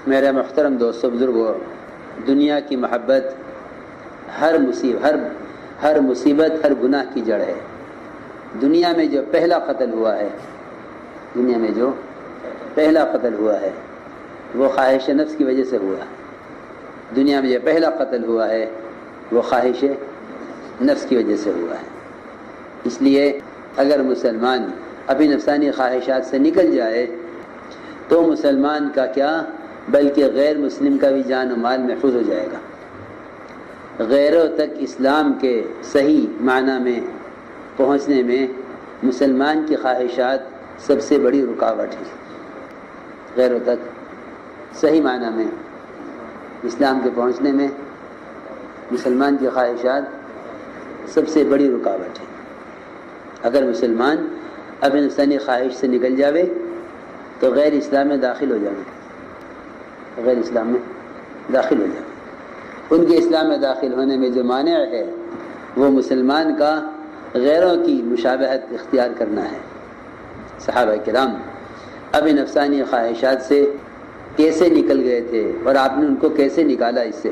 میرے محترم دوستوں بزرگوں، دنیا کی محبت ہر مصیبت ہر گناہ کی جڑ ہے۔ دنیا میں جو پہلا قتل ہوا ہے وہ خواہش نفس کی وجہ سے ہوا۔ دنیا میں جو پہلا قتل ہوا ہے وہ خواہش نفس کی وجہ سے ہوا ہے۔ اس لیے اگر مسلمان اپنی نفسانی خواہشات سے نکل جائے تو مسلمان کا کیا بلکہ غیر مسلم کا بھی جان و مال محفوظ ہو جائے گا۔ غیروں تک اسلام کے صحیح معنی میں پہنچنے میں مسلمان کی خواہشات سب سے بڑی رکاوٹ ہے۔ غیروں تک صحیح معنی میں اسلام کے پہنچنے میں مسلمان کی خواہشات سب سے بڑی رکاوٹ ہے۔ اگر مسلمان اپنی نفسانی خواہش سے نکل جاوے تو غیر اسلام میں داخل ہو جائے، ان کے اسلام میں داخل ہونے میں جو مانع ہے وہ مسلمان کا غیروں کی مشابہت اختیار کرنا ہے۔ صحابہ کرام اپنی نفسانی خواہشات سے کیسے نکل گئے تھے اور آپ نے ان کو کیسے نکالا اس سے،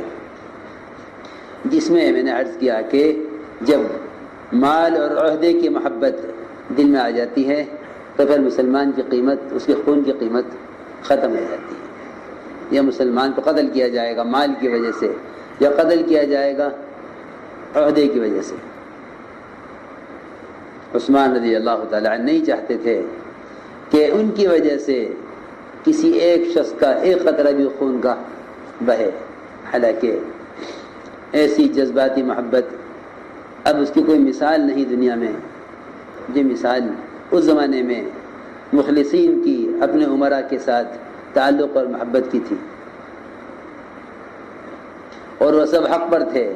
جس میں نے عرض کیا کہ جب مال اور عہدے کی محبت دل میں آ جاتی ہے تو پھر مسلمان کی قیمت، اس کے خون کی قیمت ختم ہو جاتی ہے۔ یا مسلمان کو قتل کیا جائے گا مال کی وجہ سے، یا قتل کیا جائے گا عہدے کی وجہ سے۔ عثمان رضی اللہ تعالیٰ عنہ نہیں چاہتے تھے کہ ان کی وجہ سے کسی ایک شخص کا ایک قطرہ بھی خون کا بہے، حالانکہ ایسی جذباتی محبت اب اس کی کوئی مثال نہیں دنیا میں۔ یہ مثال اس زمانے میں مخلصین کی اپنے امراء کے ساتھ تعلق اور محبت کی تھی، اور وہ سب حق پر تھے،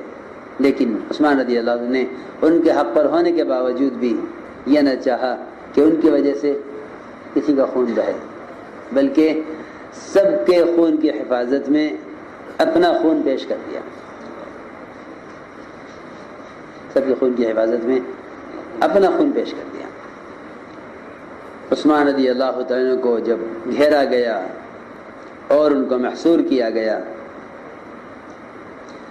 لیکن عثمان رضی اللہ عنہ نے ان کے حق پر ہونے کے باوجود بھی یہ نہ چاہا کہ ان کی وجہ سے کسی کا خون بہے، بلکہ سب کے خون کی حفاظت میں اپنا خون پیش کر دیا۔ سب کے خون کی حفاظت میں اپنا خون پیش کر دیا۔ عثمان رضی اللہ تعالیٰ کو جب گھیرا گیا اور ان کو محصور کیا گیا،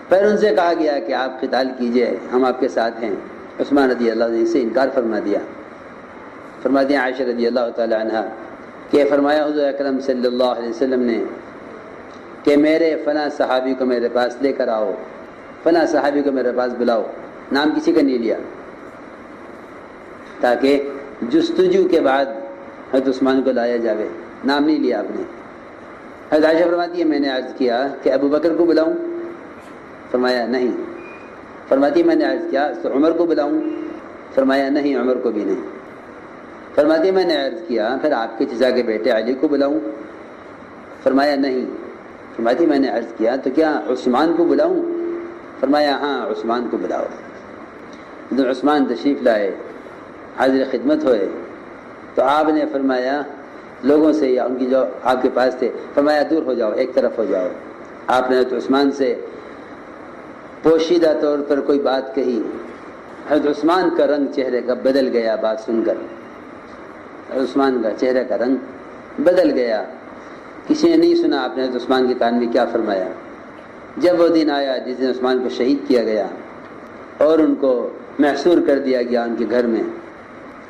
پھر ان سے کہا گیا کہ آپ قتال کیجئے، ہم آپ کے ساتھ ہیں۔ عثمان رضی اللہ عنہ سے انکار فرما دیا عائشہ رضی اللہ تعالی عنہ کہ فرمایا حضور اکرم صلی اللہ علیہ وسلم نے کہ میرے فلاں صحابی کو میرے پاس لے کر آؤ، فلاں صحابی کو میرے پاس بلاؤ، نام کسی کا نہیں لیا، تاکہ جستجو کے بعد حضرت عثمان کو لایا جاوے، نام نہیں لیا آپ نے۔ حضرت عائشہ فرماتی ہے میں نے عرض کیا کہ ابو بکر کو بلاؤں، فرمایا نہیں۔ فرماتی میں نے عرض کیا تو عمر کو بلاؤں، فرمایا نہیں، عمر کو بھی نہیں۔ فرماتی میں نے عرض کیا پھر آپ کے چچا کے بیٹے علی کو بلاؤں، فرمایا نہیں۔ فرماتی میں نے عرض کیا تو کیا عثمان کو بلاؤں، فرمایا ہاں عثمان کو بلاؤ۔ جب عثمان تشریف لائے، حاضر خدمت ہوئے، تو آپ نے فرمایا لوگوں سے یا ان کی جو آپ کے پاس تھے، فرمایا دور ہو جاؤ، ایک طرف ہو جاؤ۔ آپ نے تو عثمان سے پوشیدہ طور پر کوئی بات کہی، حضرت عثمان کا رنگ چہرے کا بدل گیا بات سن کر، عثمان کا چہرے کا رنگ بدل گیا۔ کسی نے نہیں سنا آپ نے حضرت عثمان کے کان میں کیا فرمایا۔ جب وہ دن آیا جس دن عثمان کو شہید کیا گیا اور ان کو محصور کر دیا گیا ان کے گھر میں،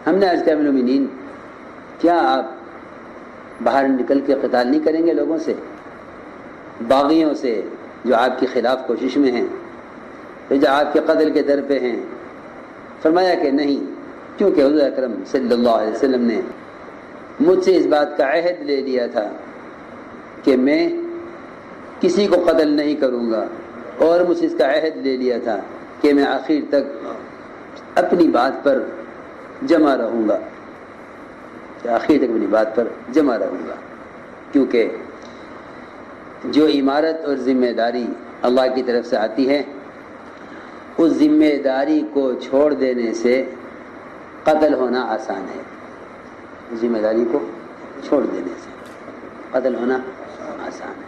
ہم نے عرض کیا امیر المومنین کیا آپ باہر نکل کے قتال نہیں کریں گے لوگوں سے، باغیوں سے جو آپ کے خلاف کوشش میں ہیں، جو آپ کے قتل کے در پہ ہیں؟ فرمایا کہ نہیں، کیونکہ حضور اکرم صلی اللہ علیہ وسلم نے مجھ سے اس بات کا عہد لے لیا تھا کہ میں کسی کو قتل نہیں کروں گا، اور مجھ سے اس کا عہد لے لیا تھا کہ میں آخر تک اپنی بات پر جمع رہوں گا، کیونکہ جو امارت اور ذمہ داری اللہ کی طرف سے آتی ہے، اس ذمہ داری کو چھوڑ دینے سے قتل ہونا آسان ہے۔ ذمہ داری کو چھوڑ دینے سے قتل ہونا آسان ہے،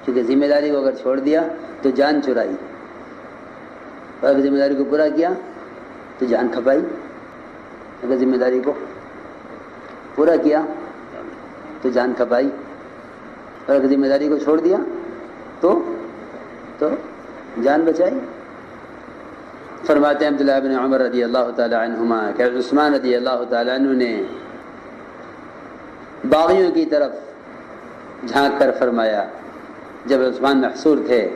کیونکہ ذمہ داری کو اگر چھوڑ دیا تو جان چرائی، اور اگر ذمہ داری کو پورا کیا تو جان کھپائی۔ اگر ذمہ داری کو پورا کیا تو جان کھپائی۔ اور اگر ذمہ داری کو چھوڑ دیا تو جان بچائی. فرماتے ہیں عبداللہ بن عمر رضی اللہ تعالی عنہما کہ عثمان رضی اللہ تعالی عنہ نے باغیوں کی طرف جھانک کر فرمایا جب عثمان محصور تھے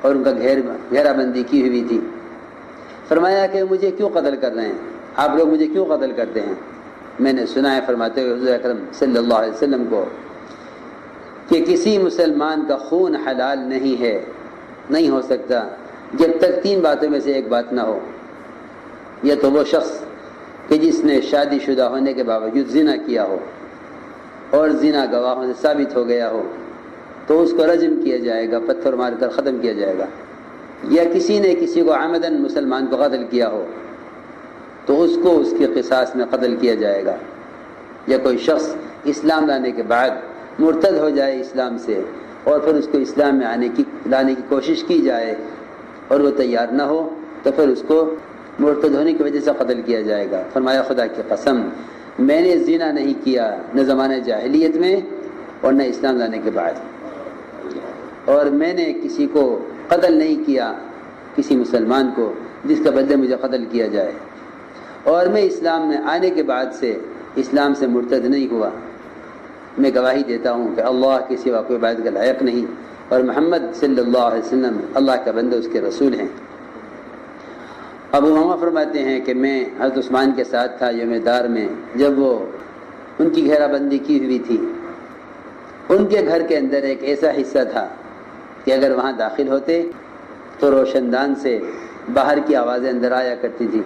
اور ان کا گھیرا بندی کی ہوئی تھی. فرمایا کہ مجھے کیوں قتل کر رہے ہیں آپ لوگ, مجھے کیوں قتل کرتے ہیں؟ میں نے سنا ہے فرماتے ہوئے حضور اکرم صلی اللہ علیہ وسلم کو کہ کسی مسلمان کا خون حلال نہیں ہے, نہیں ہو سکتا جب تک 3 باتوں میں سے ایک بات نہ ہو. یا تو وہ شخص کہ جس نے شادی شدہ ہونے کے باوجود زنا کیا ہو اور زنا گواہوں سے ثابت ہو گیا ہو تو اس کو رجم کیا جائے گا, پتھر مار کر ختم کیا جائے گا. یا کسی نے کسی کو عمدن مسلمان کو قتل کیا ہو تو اس کو اس کے قصاص میں قتل کیا جائے گا. یا کوئی شخص اسلام لانے کے بعد مرتد ہو جائے اسلام سے اور پھر اس کو اسلام میں لانے کی کوشش کی جائے اور وہ تیار نہ ہو تو پھر اس کو مرتد ہونے کی وجہ سے قتل کیا جائے گا. فرمایا خدا کی قسم میں نے زنا نہیں کیا نہ زمانہ جاہلیت میں اور نہ اسلام لانے کے بعد, اور میں نے کسی کو قتل نہیں کیا, کسی مسلمان کو جس کا بدلے مجھے قتل کیا جائے, اور میں اسلام میں آنے کے بعد سے اسلام سے مرتد نہیں ہوا. میں گواہی دیتا ہوں کہ اللہ کے سوا کوئی عبادت کا لائق نہیں اور محمد صلی اللہ علیہ وسلم اللہ کا بندہ اس کے رسول ہیں. ابو امامہ فرماتے ہیں کہ میں حضرت عثمان کے ساتھ تھا یوم دار میں جب وہ ان کی گھیرا بندی کی ہوئی تھی. ان کے گھر کے اندر ایک ایسا حصہ تھا کہ اگر وہاں داخل ہوتے تو روشن دان سے باہر کی آوازیں اندر آیا کرتی تھی.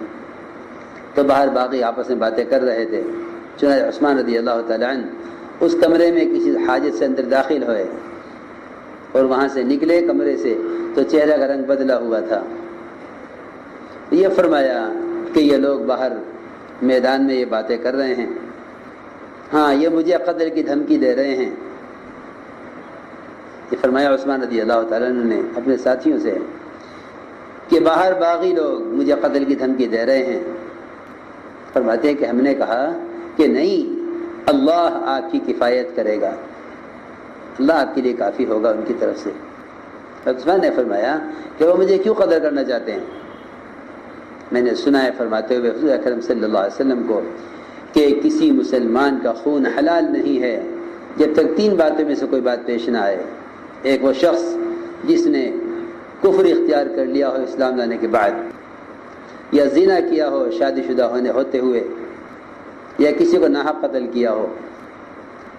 تو باہر باقی آپس میں باتیں کر رہے تھے. چنانچہ عثمان رضی اللہ تعالیٰ عنہ اس کمرے میں کسی حاجت سے اندر داخل ہوئے اور وہاں سے نکلے کمرے سے تو چہرہ کا رنگ بدلا ہوا تھا. یہ فرمایا کہ یہ لوگ باہر میدان میں یہ باتیں کر رہے ہیں, ہاں یہ مجھے قتل کی دھمکی دے رہے ہیں. یہ فرمایا عثمان رضی اللہ تعالیٰ عنہ نے اپنے ساتھیوں سے کہ باہر باغی لوگ مجھے قتل کی دھمکی دے رہے ہیں. فرماتے ہیں کہ ہم نے کہا کہ نہیں, اللہ آپ کی کفایت کرے گا, اللہ آپ کے لیے کافی ہوگا ان کی طرف سے. عثمان نے فرمایا کہ وہ مجھے کیوں قتل کرنا چاہتے ہیں؟ میں نے سنا ہے فرماتے ہوئے حضور اکرم صلی اللہ علیہ وسلم کو کہ کسی مسلمان کا خون حلال نہیں ہے جب تک 3 باتوں میں سے کوئی بات پیش نہ آئے. ایک وہ شخص جس نے کفر اختیار کر لیا ہو اسلام لانے کے بعد, یا زنا کیا ہو شادی شدہ ہوتے ہوئے, یا کسی کو ناحق قتل کیا ہو.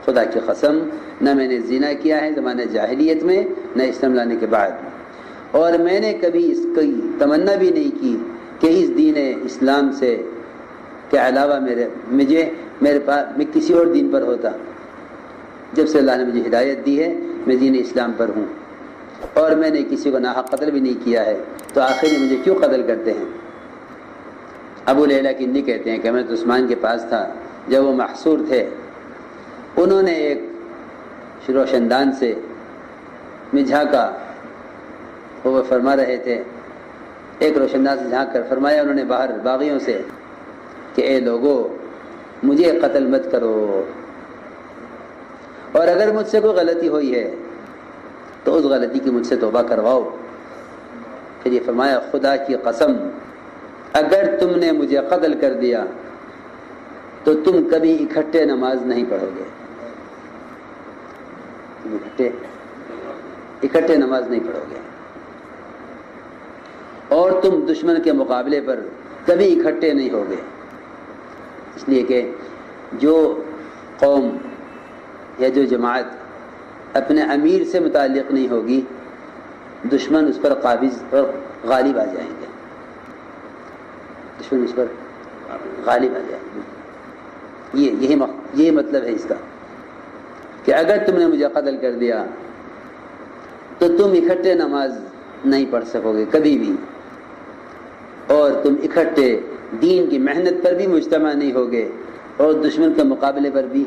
خدا کی قسم نہ میں نے زنا کیا ہے زمانہ جاہلیت میں نہ اسلام لانے کے بعد, اور میں نے کبھی اس کی تمنا بھی نہیں کی کہ اس دین اسلام سے کے علاوہ میرے پاس میں کسی اور دین پر ہوتا. جب سے اللہ نے مجھے ہدایت دی ہے میں دین اسلام پر ہوں, اور میں نے کسی کو ناحق قتل بھی نہیں کیا ہے, تو آخر یہ مجھے کیوں قتل کرتے ہیں؟ ابو لیلہ کندی کہتے ہیں کہ میں تو عثمان کے پاس تھا جب وہ محصور تھے. انہوں نے ایک روشندان سے میں جھانکا, وہ فرما رہے تھے, ایک روشندان سے جھانک کر فرمایا انہوں نے باہر باغیوں سے کہ اے لوگو مجھے قتل مت کرو, اور اگر مجھ سے کوئی غلطی ہوئی ہے تو اس غلطی کی مجھ سے توبہ کرواؤ. پھر یہ فرمایا خدا کی قسم اگر تم نے مجھے قتل کر دیا تو تم کبھی اکٹھے نماز نہیں پڑھو گے, اکٹھے نماز نہیں پڑھو گے, اور تم دشمن کے مقابلے پر کبھی اکٹھے نہیں ہوگے. اس لیے کہ جو قوم یا جو جماعت اپنے امیر سے متعلق نہیں ہوگی دشمن اس پر قابض اور غالب آ جائیں گے, دشمن اس پر غالب آ جائیں گے. یہی مطلب ہے اس کا کہ اگر تم نے مجھے قتل کر دیا تو تم اکٹھے نماز نہیں پڑھ سکو گے کبھی بھی, اور تم اکٹھے دین کی محنت پر بھی مجتمع نہیں ہوگے اور دشمن کے مقابلے پر بھی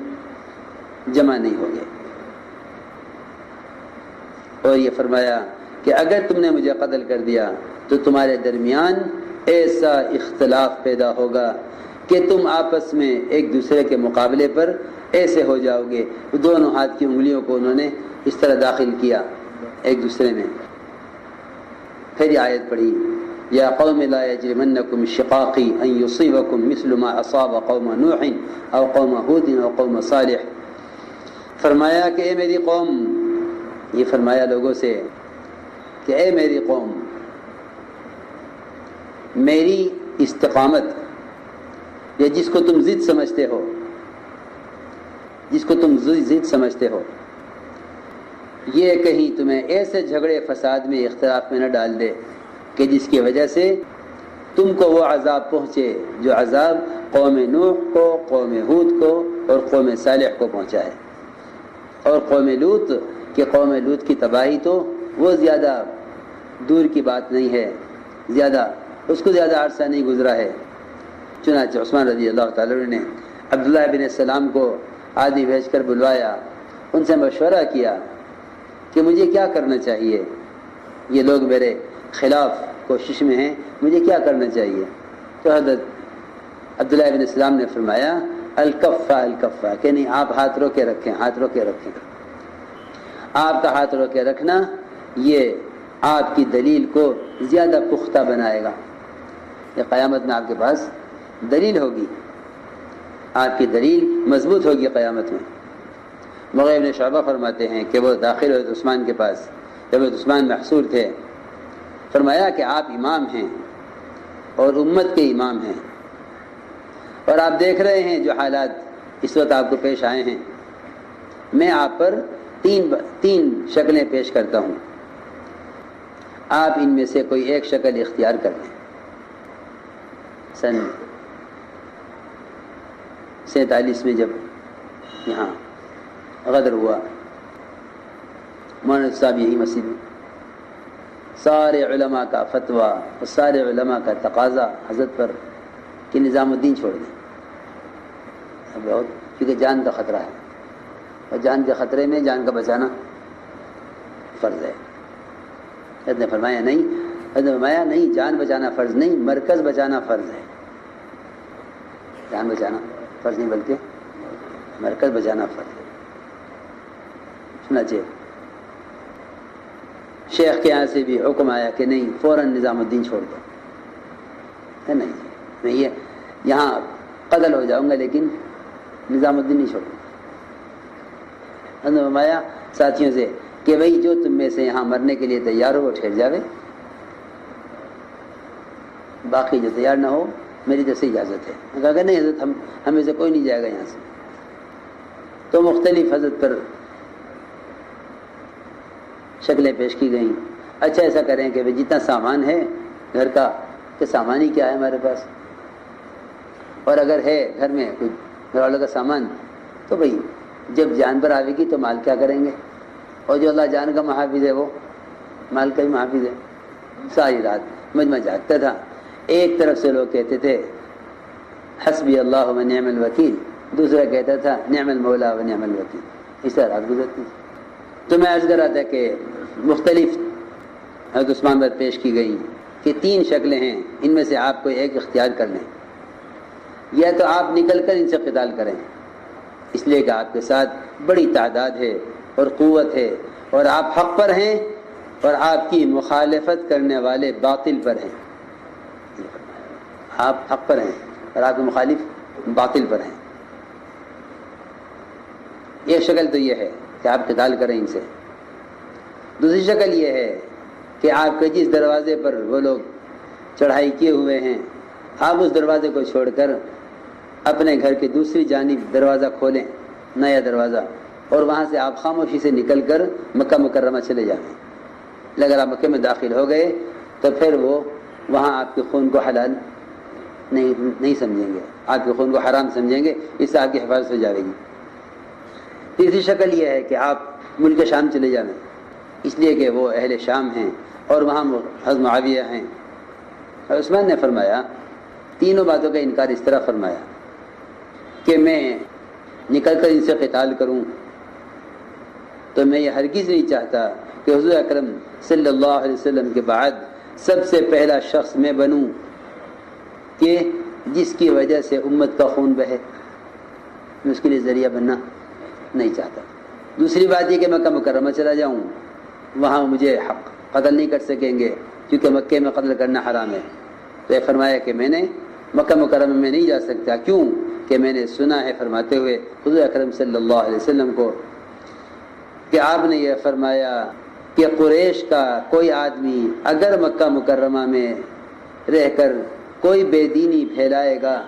جمع نہیں ہوگے. اور یہ فرمایا کہ اگر تم نے مجھے قتل کر دیا تو تمہارے درمیان ایسا اختلاف پیدا ہوگا کہ تم آپس میں ایک دوسرے کے مقابلے پر ایسے ہو جاؤ گے. دونوں ہاتھ کی انگلیوں کو انہوں نے اس طرح داخل کیا ایک دوسرے میں. پھر یہ آیت پڑھی یا قوم لا یجرمنکم شقاقی ان یصیبکم مثل ما اصاب قوم نوح او قوم ہود او قوم صالح. فرمایا کہ اے میری قوم، یہ فرمایا لوگوں سے کہ اے میری قوم، میری استقامت یا جس کو تم ضد سمجھتے ہو، جس کو تم ضد سمجھتے ہو، یہ کہیں تمہیں ایسے جھگڑے فساد میں اختلاف میں نہ ڈال دے کہ جس کی وجہ سے تم کو وہ عذاب پہنچے جو عذاب قوم نوح کو، قوم ہود کو اور قوم صالح کو پہنچا ہے. اور قوم لوط کہ قوم لوط کی تباہی تو وہ زیادہ دور کی بات نہیں ہے، زیادہ اس کو زیادہ عرصہ نہیں گزرا ہے. چنانچہ عثمان رضی اللہ تعالیٰ عنہ نے عبداللہ بن السلام کو آدمی بھیج کر بلوایا، ان سے مشورہ کیا کہ مجھے کیا کرنا چاہیے، یہ لوگ میرے خلاف کوشش میں ہیں، مجھے کیا کرنا چاہیے. تو حضرت عبداللہ بن السلام نے فرمایا الکفہ الکفہ، کہ نہیں آپ ہاتھ رو کے رکھیں، ہاتھ رو کے رکھیں. آپ کا ہاتھ رو کے رکھنا یہ آپ کی دلیل کو زیادہ پختہ بنائے گا. یہ قیامت میں آپ کے پاس دلیل ہوگی، آپ کی دلیل مضبوط ہوگی قیامت میں. مغیرہ بن شعبہ فرماتے ہیں کہ وہ داخل ہوئے عثمان کے پاس جب عثمان محصور تھے. فرمایا کہ آپ امام ہیں اور امت کے امام ہیں، اور آپ دیکھ رہے ہیں جو حالات اس وقت آپ کو پیش آئے ہیں. میں آپ پر تین شکلیں پیش کرتا ہوں، آپ ان میں سے کوئی ایک شکل اختیار کر لیں. سن 47 میں جب یہاں غدر ہوا، مولانا صاحب یہی مسجد میں سارے علماء کا فتویٰ اور سارے علماء کا تقاضا حضرت پر کہ نظام الدین چھوڑ دیں، بہت کیونکہ جان کا خطرہ ہے، اور جان کے خطرے میں جان کا بچانا فرض ہے. حضرت نے فرمایا نہیں، جان بچانا فرض نہیں، مرکز بچانا فرض ہے. جان بچانا فرض نہیں بلکہ مرکز بچانا فرض ہے. چنانچہ شیخ کے یہاں سے بھی حکم آیا کہ نہیں فوراً نظام الدین چھوڑ دو. نہیں میں یہ یہاں قتل ہو جاؤں گا لیکن نظام الدین نہیں چھوڑوں. فرمایا ساتھیوں سے کہ بھئی جو تم میں سے یہاں مرنے کے لیے تیار ہو وہ ٹھہر جاوے، باقی جو تیار نہ ہو میری طرف سے اجازت ہے. کہا کہ نہیں حضرت ہمیں سے کوئی نہیں جائے گا یہاں سے. تو مختلف حضرت پر شکلیں پیش کی گئیں. اچھا ایسا کریں کہ جتنا سامان ہے گھر کا، کہ سامان ہی کیا ہے ہمارے پاس، اور اگر ہے گھر میں کوئی گھر والوں کا سامان تو بھئی جب جان پر آئے گی تو مال کیا کریں گے، اور جو اللہ جان کا محافظ ہے وہ مال کا ہی محافظ ہے. ساری رات مجمع جاگتا تھا. ایک طرف سے لوگ کہتے تھے حسبی اللہ و نعم الوکیل، دوسرا کہتا تھا نعم المولا و نعم الوکیل. اس طرح رات گزرتی تھی. تو میں عرض کر رہا تھا کہ مختلف حضرت عثمان پر پیش کی گئی کہ 3 شکلیں ہیں، ان میں سے آپ کو ایک اختیار کر لیں، یا تو آپ نکل کر ان سے قتال کریں، اس لیے کہ آپ کے ساتھ بڑی تعداد ہے اور قوت ہے، اور آپ حق پر ہیں اور آپ کی مخالفت کرنے والے باطل پر ہیں. آپ حق پر ہیں اور آپ کے مخالف باطل پر ہیں. ایک شکل تو یہ ہے کہ آپ قتال کریں ان سے. دوسری شکل یہ ہے کہ آپ کے جس دروازے پر وہ لوگ چڑھائی کیے ہوئے ہیں آپ اس دروازے کو چھوڑ کر اپنے گھر کی دوسری جانب دروازہ کھولیں، نیا دروازہ، اور وہاں سے آپ خاموشی سے نکل کر مکہ مکرمہ چلے جائیں. اگر آپ مکہ میں داخل ہو گئے تو پھر وہ وہاں آپ کے خون کو حلال نہیں سمجھیں گے، آپ کے خون کو حرام سمجھیں گے، اس سے آپ کی حفاظت ہو جائے گی. تیسری شکل یہ ہے کہ آپ ملک شام چلے جائیں، اس لیے کہ وہ اہل شام ہیں اور وہاں حضرت معاویہ ہیں. اور عثمان نے فرمایا تینوں باتوں کا انکار اس طرح فرمایا کہ میں نکل کر ان سے قتال کروں تو میں یہ ہرگز نہیں چاہتا کہ حضور اکرم صلی اللہ علیہ وسلم کے بعد سب سے پہلا شخص میں بنوں کہ جس کی وجہ سے امت کا خون بہے. میں اس کے لیے ذریعہ بننا نہیں چاہتا۔ دوسری بات یہ کہ مکہ مکرمہ چلا جاؤں، وہاں مجھے قتل نہیں کر سکیں گے کیونکہ مکے میں قتل کرنا حرام ہے۔ تو یہ فرمایا کہ میں نے مکہ مکرمہ میں نہیں جا سکتا، کیوں کہ میں نے سنا ہے فرماتے ہوئے حضور اکرم صلی اللہ علیہ وسلم کو کہ آپ نے یہ فرمایا کہ قریش کا کوئی آدمی اگر مکہ مکرمہ میں رہ کر کوئی بے دینی پھیلائے گا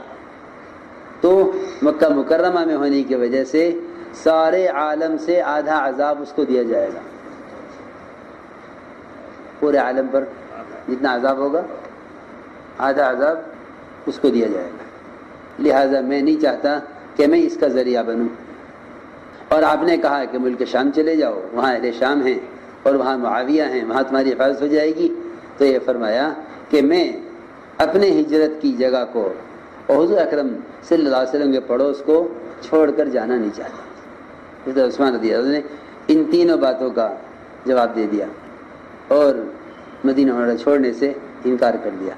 تو مکہ مکرمہ میں ہونے کی وجہ سے سارے عالم سے آدھا عذاب اس کو دیا جائے گا۔ پورے عالم پر جتنا عذاب ہوگا آدھا عذاب اس کو دیا جائے گا۔ لہٰذا میں نہیں چاہتا کہ میں اس کا ذریعہ بنوں۔ اور آپ نے کہا کہ ملک شام چلے جاؤ، وہاں اہل شام ہیں اور وہاں معاویہ ہیں، وہاں تمہاری حفاظت ہو جائے گی۔ تو یہ فرمایا کہ میں اپنے ہجرت کی جگہ کو اور حضور اکرم صلی اللہ علیہ وسلم کے پڑوس کو چھوڑ کر جانا نہیں چاہتا۔ حضرت عثمان رضی اللہ عنہ نے ان تینوں باتوں کا جواب دے دیا اور مدینہ منورہ چھوڑنے سے انکار کر دیا۔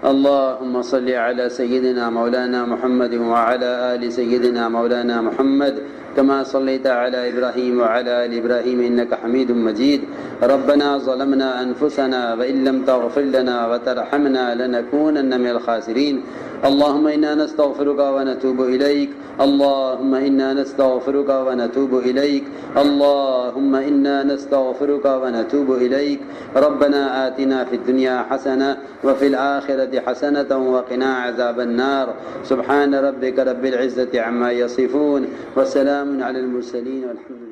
اللهم صل على سيدنا مولانا محمد وعلى آل سيدنا مولانا محمد كما صليت على إبراهيم وعلى آل إبراهيم إنك حميد مجيد. ربنا ظلمنا أنفسنا وإن لم تغفر لنا وترحمنا لنكونن من الخاسرين. اللهم إنا نستغفرك ونتوب إليك. اللهم إنا نستغفرك ونتوب إليك. اللهم إنا نستغفرك ونتوب إليك. ربنا آتنا في الدنيا حسنة وفي الآخرة حسنة وقنا عذاب النار. سبحان ربك رب العزة عما يصفون وسلام على المرسلين والحمد لله.